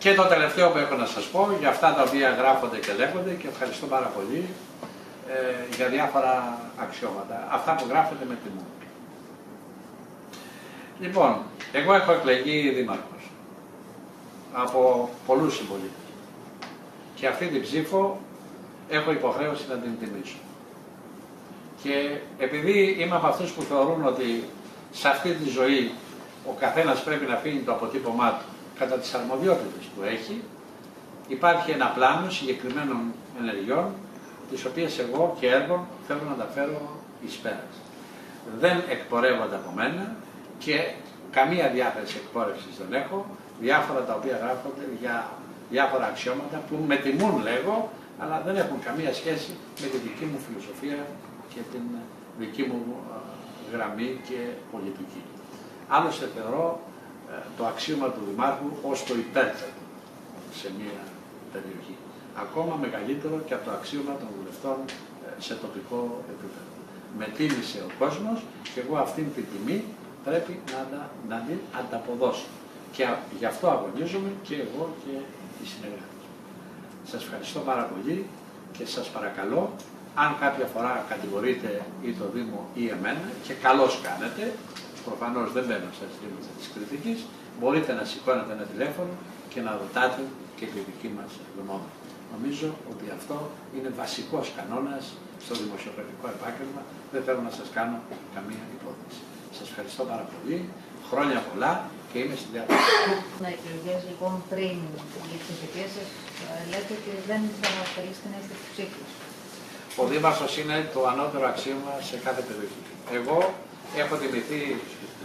Και το τελευταίο που έχω να σας πω, για αυτά τα οποία γράφονται και λέγονται, και ευχαριστώ πάρα πολύ για διάφορα αξιώματα. Αυτά που γράφετε με τιμούν. Λοιπόν, εγώ έχω εκλεγεί δήμαρχος από πολλούς συμπολίτες και αυτή την ψήφο έχω υποχρέωση να την τιμήσω. Και επειδή είμαι από αυτούς που θεωρούν ότι σε αυτή τη ζωή ο καθένας πρέπει να αφήνει το αποτύπωμά του κατά τις αρμοδιότητες που έχει, υπάρχει ένα πλάνο συγκεκριμένων ενεργειών, τις οποίες εγώ και έργων θέλω να τα φέρω εις πέρας. Δεν εκπορεύονται από μένα και καμία διάθεση εκπόρευσης δεν έχω, διάφορα τα οποία γράφονται για διάφορα αξιώματα που με τιμούν λέγω, αλλά δεν έχουν καμία σχέση με τη δική μου φιλοσοφία και την δική μου γραμμή και πολιτική. Άλλωστε θεωρώ το αξίωμα του Δημάρχου ως το υπέρτερο σε μια περιοχή. Ακόμα μεγαλύτερο και από το αξίωμα των βουλευτών σε τοπικό επίπεδο. Με τίμησε ο κόσμος και εγώ αυτήν την τιμή πρέπει να την ανταποδώσω. Και γι' αυτό αγωνίζομαι και εγώ και οι συνεργάτες. Σας ευχαριστώ πάρα πολύ και σας παρακαλώ, αν κάποια φορά κατηγορείτε ή το Δήμο ή εμένα, και καλώς κάνετε, προφανώς δεν μπαίνω στα ζητήματα της κριτικής, μπορείτε να σηκώνετε ένα τηλέφωνο και να ρωτάτε και τη δική μας γνώμη. Νομίζω ότι αυτό είναι βασικός κανόνας στο δημοσιογραφικό επάγγελμα. Δεν θέλω να σας κάνω καμία υπόθεση. Σας ευχαριστώ πάρα πολύ. Χρόνια πολλά και είμαι στη διάθεση. Να εκλογές λοιπόν πριν τις εφετίες σας λέτε ότι δεν θα θελήσετε να είστε στους ψήφους. Ο Δήμαρχος είναι το ανώτερο αξίωμα σε κάθε περιοχή. Εγώ έχω τιμηθεί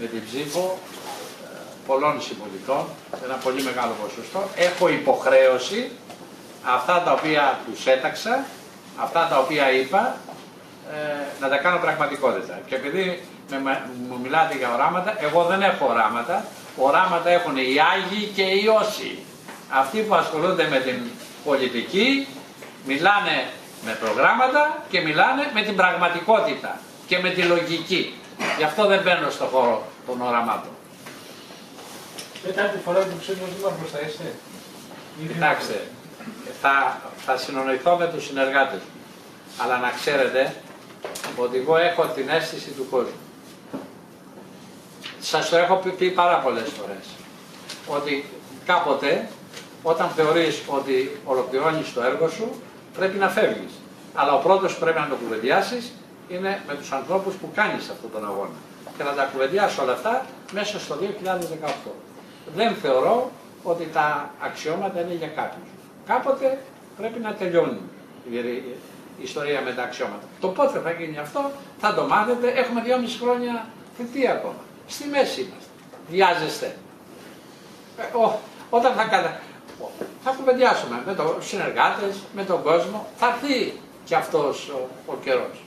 με την ψήφο πολλών συμπολιτών, ένα πολύ μεγάλο ποσοστό. Έχω υποχρέωση αυτά τα οποία τους έταξα, αυτά τα οποία είπα, να τα κάνω πραγματικότητα. Και επειδή μου μιλάτε για οράματα, εγώ δεν έχω οράματα. Οράματα έχουν οι Άγιοι και οι Όσοι. Αυτοί που ασχολούνται με την πολιτική μιλάνε με προγράμματα και μιλάνε με την πραγματικότητα και με τη λογική. Γι' αυτό δεν μπαίνω στο χώρο των οραμάτων. Μετά τη φορά που ψήφος Δήμαρχος θα είστε? Κοιτάξτε, θα συνονοηθώ με τους συνεργάτες μου. Αλλά να ξέρετε ότι εγώ έχω την αίσθηση του κόσμου. Σας το έχω πει πάρα πολλές φορές. Ότι κάποτε όταν θεωρείς ότι ολοκληρώνεις το έργο σου πρέπει να φεύγεις. Αλλά ο πρώτος που πρέπει να το κουβεντιάσεις είναι με τους ανθρώπους που κάνεις αυτόν τον αγώνα. Και να τα κουβεντιάσω όλα αυτά μέσα στο 2018. Δεν θεωρώ ότι τα αξιώματα είναι για κάποιους. Κάποτε πρέπει να τελειώνει η ιστορία με τα αξιώματα. Το πότε θα γίνει αυτό θα το μάθετε. Έχουμε 2,5 χρόνια θητεία ακόμα. Στη μέση είμαστε. Βιάζεστε. Όταν θα κουβεντιάσουμε με τους συνεργάτες, με τον κόσμο, θα έρθει και αυτός ο καιρός.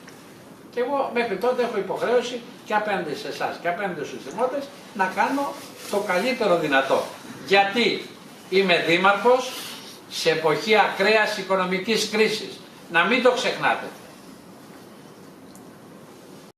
Και εγώ μέχρι τότε έχω υποχρέωση και απέναντι σε εσάς και απέναντι στους δημότες να κάνω το καλύτερο δυνατό. Γιατί είμαι δήμαρχος σε εποχή ακραίας οικονομικής κρίσης. Να μην το ξεχνάτε.